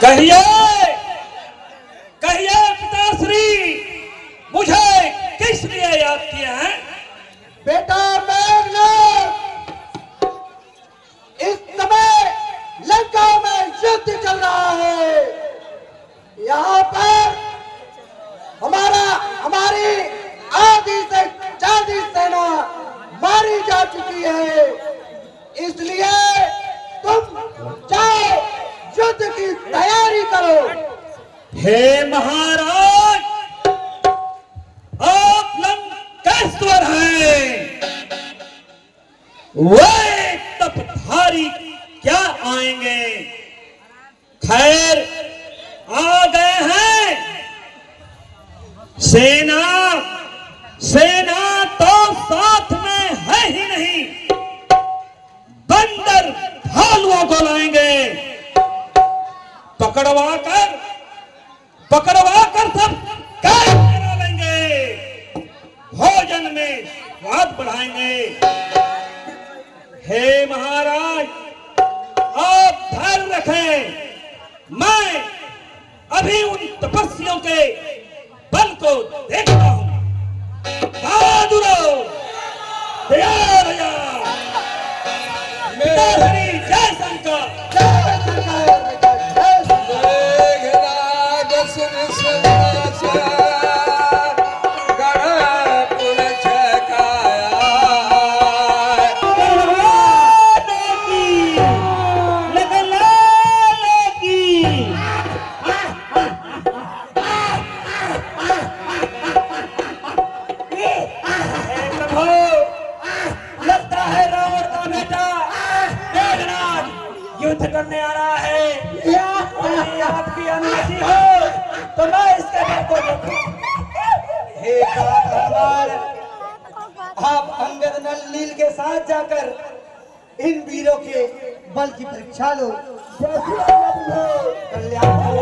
कहिए कहिए पिताश्री, मुझे किस लिए याद किया है? बेटा मेघनाद, इस समय लंका में युद्ध चल रहा है। यहाँ पर हमारी आधी से ज्यादा सेना मारी जा चुकी है, इसलिए तुम जाओ युद्ध की तैयारी करो। हे महाराज, आप लंकेश्वर हैं, वे तपधारी क्या आएंगे? खैर आ गए हैं। सेना तो साथ में है ही नहीं, बंदर भालुओं को लाएंगे। पकड़वा कर सब कैद करा लेंगे, भोजन में स्वाद बढ़ाएंगे। हे महाराज, आप धैर्य रखें, मैं अभी उन तपस्वियों के बल को देखता हूं। बहादुरों, तैयार हो जाओ। पिताश्री, जय शंकर। युद्ध करने आ रहा है। यदि आपकी अनुमति हो तो मैं इसके बल को देखूं। हे काकहरवार, आप अंगद नल नील के साथ जाकर इन वीरों के बल की परीक्षा लो। कल्याण हो।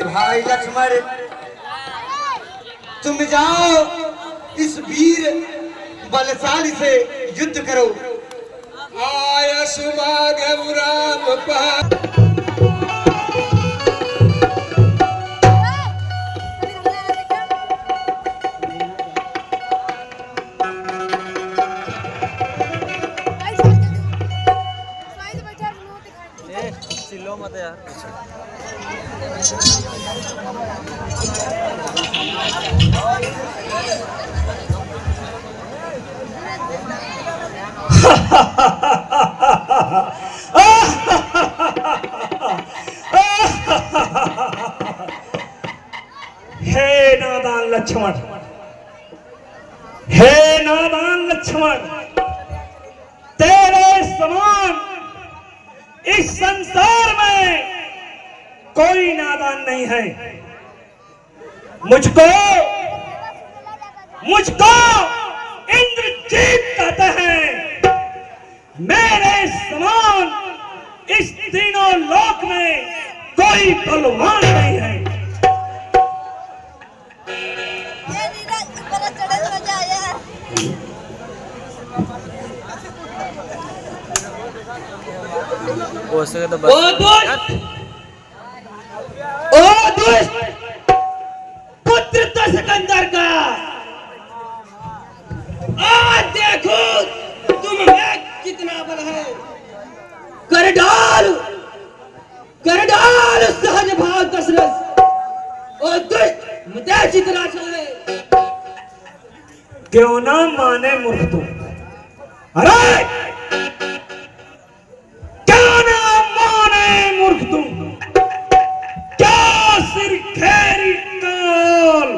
भाई लक्ष्मण, तुम जाओ इस वीर बलशाली से युद्ध करो। आय सुभाग राम पा चिल्लो मत यार। हे नादान लक्ष्मण, हे नादान लक्ष्मण, समान इस संसार में कोई नादान नहीं है। मुझको इंद्रजीत कहते हैं। मेरे समान इस तीनों लोक में कोई बलवान नहीं है। हो सके तो ओ दुष्ट पुत्र तो सिकंदर का, आज देखो तुम में कितना बल है। कर डाल सहज भाव दशरथ। ओ दुष्ट मुझे जितना चाहे क्यों ना माने मूर्ख तू। अरे क्यों ना माने मूर्ख तू। क्या सिर खेरी काल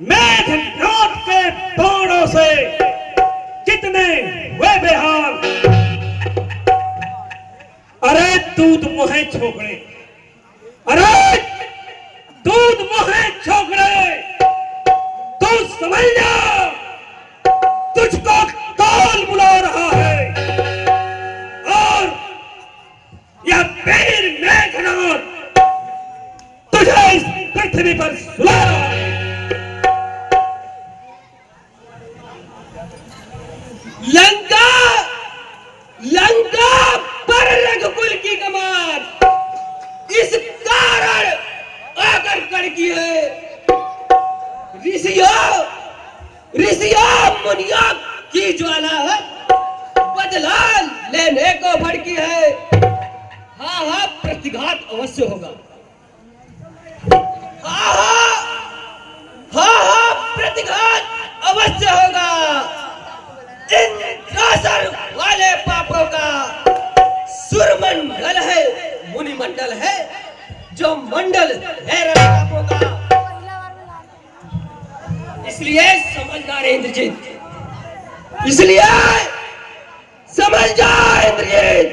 मेघनाथ के बाणों से कितने वे बेहाल। अरे दूध मोहे छोकरे, अरे दूध मोहे छोकरे, तू समझ जा तुझको काल बुला रहा है और यह वीर मेघनाथ तुझे इस पृथ्वी पर सुला रहा है। लंका पर रघुकुल की कमान इस कारण आकर कड़की है। ऋषियों मुनियों की ज्वाला है, बदला लेने को भड़की है। हाँ प्रतिघात अवश्य होगा। हाँ प्रतिघात अवश्य होगा। इंद्रासुर वाले पापों का सुरमंडल है, मुनि मंडल है, जो मंडल है पापों का। इसलिए समझदार इंद्रजीत, इसलिए समझ जा इंद्रजीत,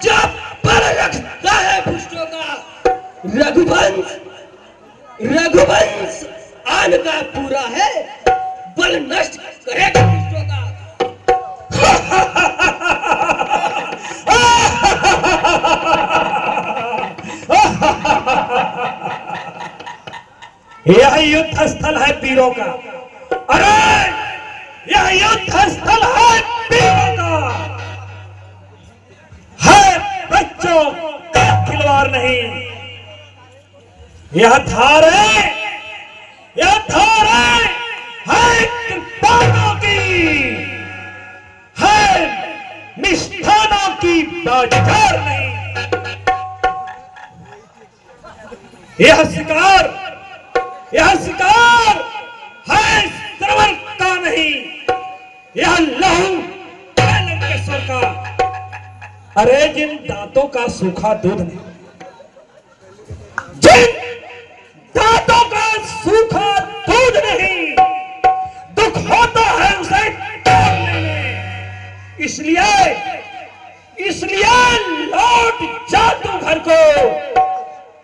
जब बल रखता है पुष्टों का रघुवंश आन का पूरा है, बल नष्ट करेगा पुष्टों का। यह युद्ध स्थल है वीरों का। अरे यह युद्ध स्थल है वीरों का, है बच्चों का खिलवाड़ नहीं। यह धार है कृपाणों की, है निष्ठानों की बाजार नहीं। यह शिकार है श्रवण का नहीं, यह लहू है लंकेश्वर का। अरे जिन दांतों का सूखा दूध नहीं, जिन दांतों का सूखा दूध नहीं, दुख होता है उसे तोड़ने में। इसलिए लौट जा तू घर को,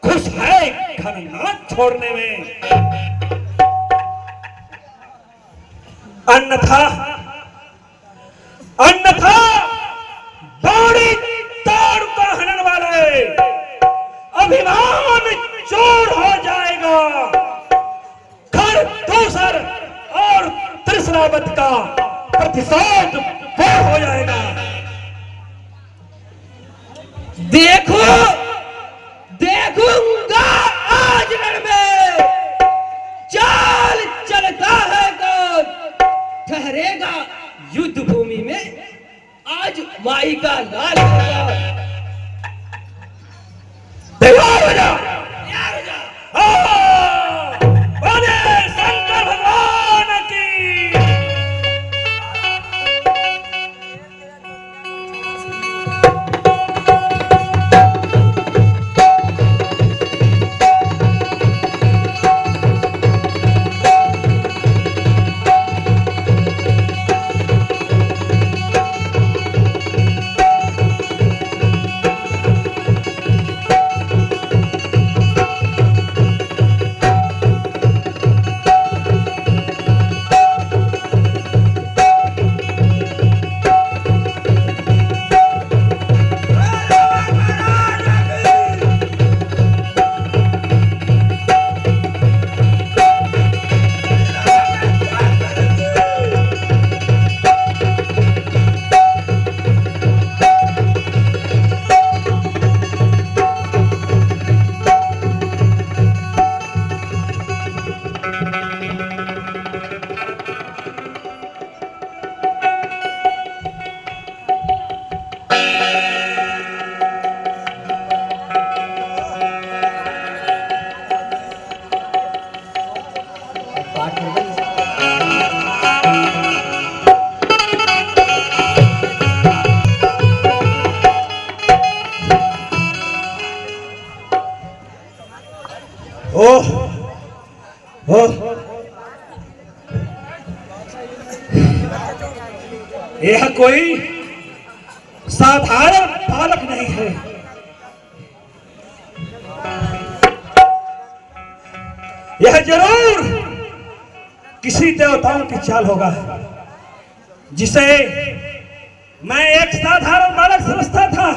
खुश है घर ना छोड़ने में। अन्यथा बाड़ी ताड़ का हनन वाले अभिमान चोर हो जाएगा। घर दूसर और त्रिशरावत का प्रतिशोध पूर्ण हो जाएगा। देखूंगा आज रण में चाल चलता है कौन, ठहरेगा युद्ध भूमि में आज माई का लाल होगा। तैयार हो जा, बोले शंकर भगवान की। ओह ओह, यह कोई साधारण बालक नहीं है। यह जरूर किसी देवताओं की चाल होगा, जिसे मैं एक साधारण बालक समझता था,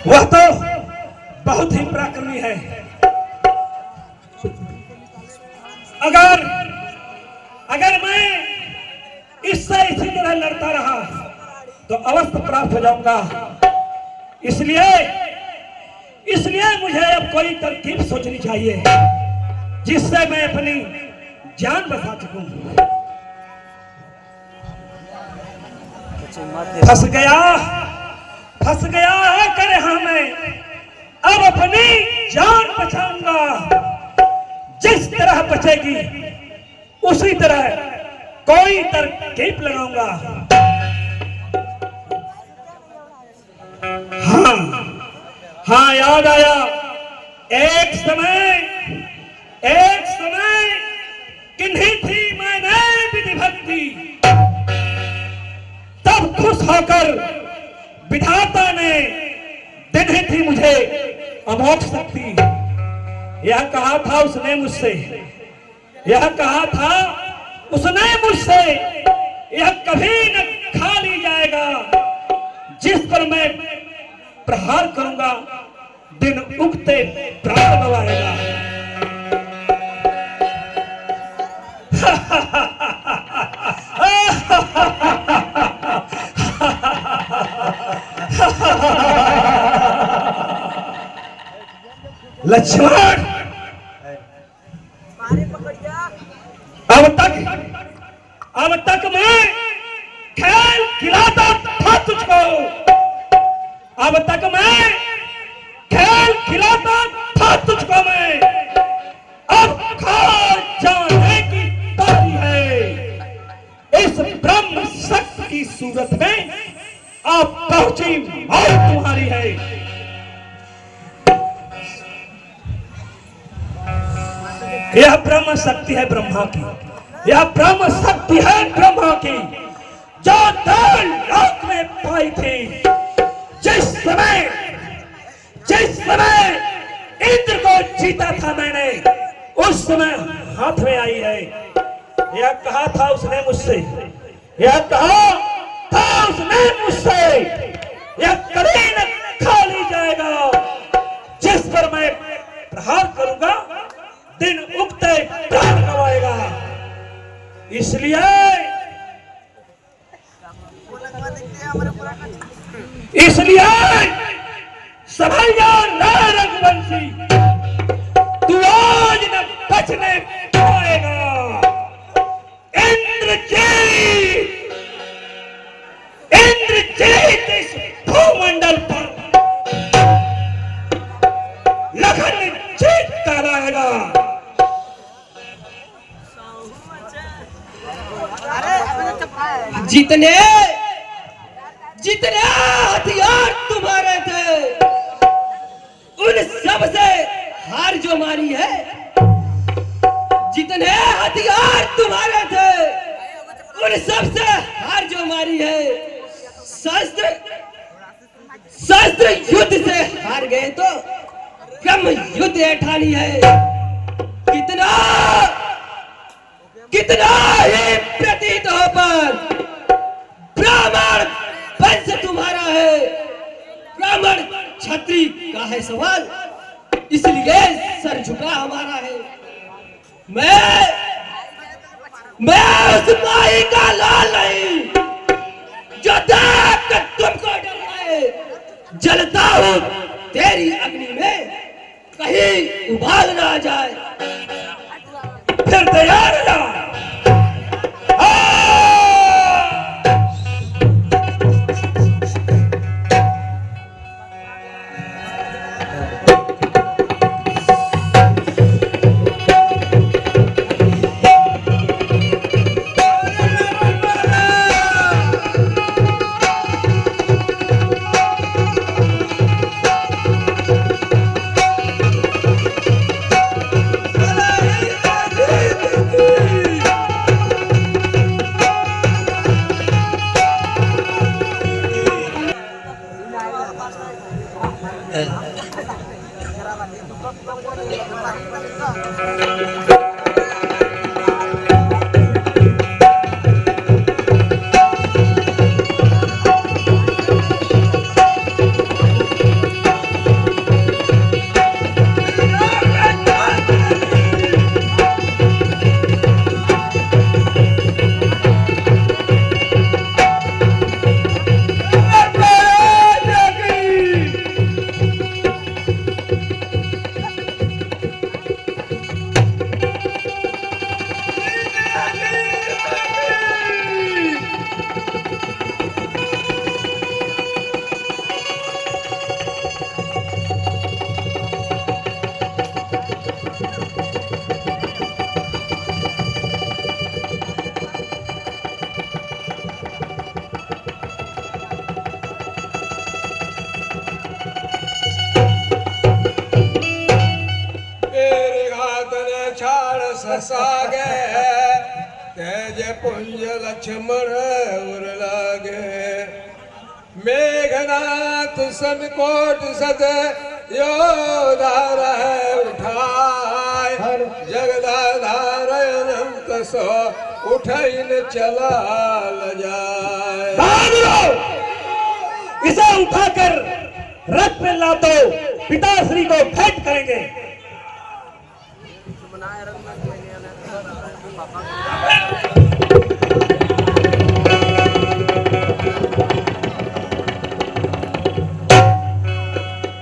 वह तो बहुत ही पराक्रमी है। अगर अगर मैं इससे इसी तरह लड़ता रहा तो अवश्य प्राप्त हो जाऊंगा। इसलिए इसलिए मुझे अब कोई तरकीब सोचनी चाहिए जिससे मैं अपनी जान बचा सकूं। फंस गया कर यहाँ मैं अब अपनी जान बचाऊंगा। जिस तरह बचेगी उसी तरह कोई तरकीब लगाऊंगा। हाँ याद आया, एक समय किन्हीं थी मैंने विधि भक्ति, तब खुश होकर विधाता ने दिन्ही थी मुझे अमोघ शक्ति। यह कहा था उसने मुझसे, यह कहा था उसने मुझसे, यह कभी न खा ली जाएगा। जिस पर मैं प्रहार करूंगा दिन उगते प्राण गवाएगा। लक्ष्मण, अब तक मैं खेल खिलाता था तुझको, अब तक मैं खेल खिलाता था तुझको मैं, अब खा जाने की बारी है। इस ब्रह्म शक्ति की सूरत में आप पहुंची मौत तुम्हारी है। यह ब्रह्म शक्ति है ब्रह्मा की, यह ब्रह्म शक्ति है ब्रह्मा की, जो देव लोक में पाई थी। जिस समय इंद्र को जीता था मैंने, उस समय हाथ में आई है। यह कहा था उसने मुझसे, यह कहा था उसने मुझसे, यह कभी न खा ली जाएगा। जिस पर मैं प्रहार करूंगा दिन उगते प्राण गवाएगा। इसलिए समझदार रघुवंशी, तू आज न बचने पाएगा। इंद्रजीत इस भूमंडल पर लखन जीत कर आएगा। जितने हथियार तुम्हारे थे, उन सब से हार जो मारी है। जितने हथियार तुम्हारे थे, उन सब से हार जो मारी है। शस्त्र युद्ध से हार गए तो ब्रह्म युद्ध ऐठानी है। कितना ही प्रतीत हो पर ब्राह्मण वंश तुम्हारा है, ब्राह्मण क्षत्रिय का है सवाल, इसलिए सर झुका हमारा है। मैं उस माई का लाल नहीं जो देख कर तुमको डराए। जलता हूं तेरी अग्नि में, कहीं उबाल ना जाए। फिर तैयार हो जा। तेरे घात ने छाड़ ससागे तेज पुंज लक्ष्मण उर लागे मेघनाथ समकोट सद योधार है उठाय जगदाधार अनंत सो उठैन चला ल जाए। बहादुरों, इसे उठाकर रथ पे लादो, पिताश्री को भेंट करेंगे।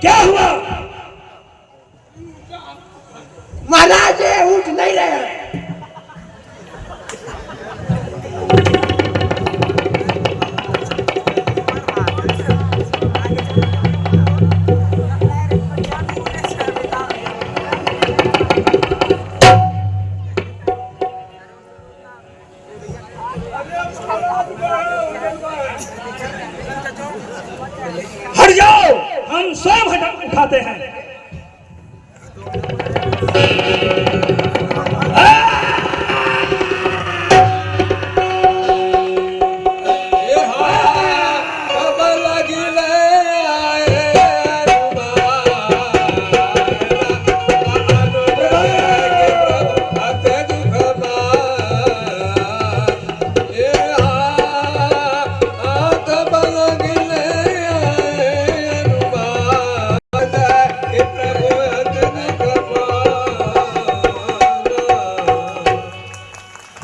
क्या हुआ? महाराज ये उठ नहीं रहे। हट जाओ, हम स्वयं उठाते हैं।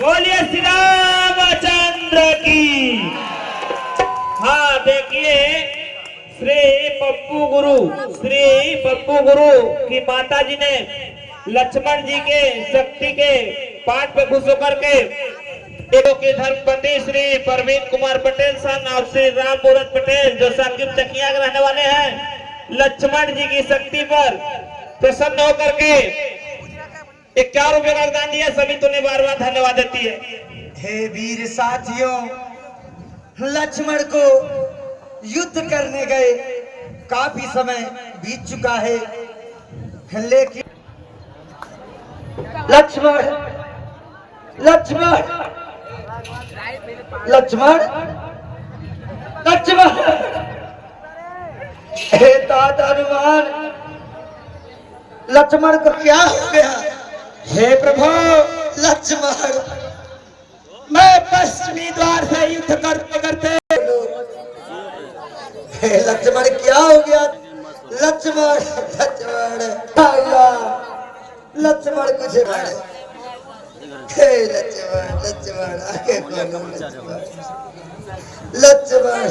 बोलिए श्री रामचंद्र की। हाँ देखिए, श्री पप्पू गुरु की माता जी ने लक्ष्मण जी के शक्ति के पाठ पे खुश होकर के एगो के धर्मपति श्री परवीन कुमार पटेल सन और श्री राम मूरत पटेल जो साकिब चकिया के रहने वाले हैं, लक्ष्मण जी की शक्ति पर प्रसन्न होकर के 51 रुपए का दान दिया। सभी तुम्हें बार बार धन्यवाद देती है। हे वीर साथियों, लक्ष्मण को युद्ध करने गए काफी समय बीत चुका है, लेकिन लक्ष्मण लक्ष्मण लक्ष्मण लक्ष्मण हे दादा हनुमान, लक्ष्मण को क्या हो गया? हे प्रभु, लक्ष्मण, मैं पश्चिमी द्वार से युद्ध करते करते हे लक्ष्मण क्या हो गया? लक्ष्मण लक्ष्मण लक्ष्मण कुछ हे लक्ष्मण लक्ष्मण आगे लक्ष्मण लक्ष्मण